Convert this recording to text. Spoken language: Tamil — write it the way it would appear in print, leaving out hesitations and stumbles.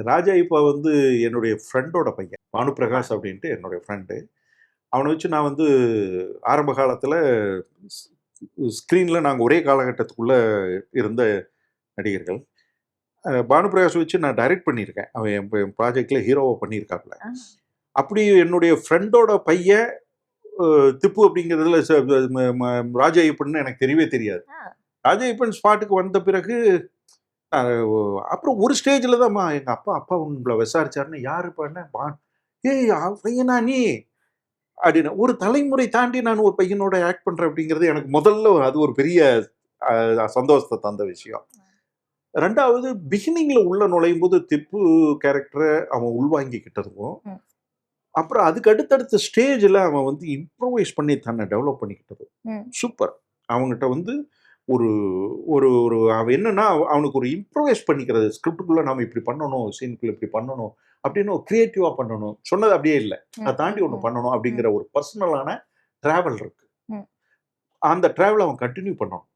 ராஜா இப்போ வந்து என்னுடைய ஃப்ரெண்டோட பையன் பானுபிரகாஷ் அப்படின்ட்டு என்னுடைய ஃப்ரெண்டு. அவனை வச்சு நான் வந்து ஆரம்ப காலத்தில் ஸ்க்ரீனில் நாங்கள் ஒரே காலகட்டத்துக்குள்ளே இருந்த நடிகர்கள். பானுபிரகாஷ் வச்சு நான் டைரக்ட் பண்ணியிருக்கேன். அவன் என் ப்ராஜெக்டில் ஹீரோவை பண்ணியிருக்காப்புல. அப்படி என்னுடைய ஃப்ரெண்டோட பையன் திப்பு அப்படிங்கிறதுல ராஜா ஐயப்பன் எனக்கு தெரியவே தெரியாது. ராஜா ஐயப்பன் ஸ்பாட்டுக்கு வந்த பிறகு அப்புறம் ஒரு ஸ்டேஜில் தான் எங்கள் அப்பா உங்களை விசாரிச்சாருன்னு யாரு பண்ண ஏய் பையனா நீ அப்படின்னு ஒரு தலைமுறை தாண்டி நான் ஒரு பையனோட ஆக்ட் பண்றேன் அப்படிங்கிறது எனக்கு முதல்ல அது ஒரு பெரிய சந்தோஷத்தை தந்த விஷயம். ரெண்டாவது பிகினிங்ல உள்ள நுழையும் போது திப்பு கேரக்டரை அவன் உள்வாங்கிக்கிட்டதும் அப்புறம் அதுக்கு அடுத்தடுத்த ஸ்டேஜில் அவன் வந்து இம்ப்ரோவைஸ் பண்ணி தன்னை டெவலப் பண்ணிக்கிட்டது சூப்பர். அவங்ககிட்ட வந்து ஒரு ஒரு ஒரு அவன் என்னன்னா அவனுக்கு ஒரு இம்ப்ரோவைஸ் பண்ணிக்கிறது, ஸ்கிரிப்டுக்குள்ள நாம இப்படி பண்ணணும், சீனுக்குள்ள இப்படி பண்ணணும் அப்படின்னு கிரியேட்டிவா பண்ணணும், சொன்னது அப்படியே இல்லை, அதை தாண்டி ஒன்று பண்ணணும் அப்படிங்கிற ஒரு பர்சனலான டிராவல் இருக்கு. அந்த டிராவல் அவன் கண்டினியூ பண்ணணும்.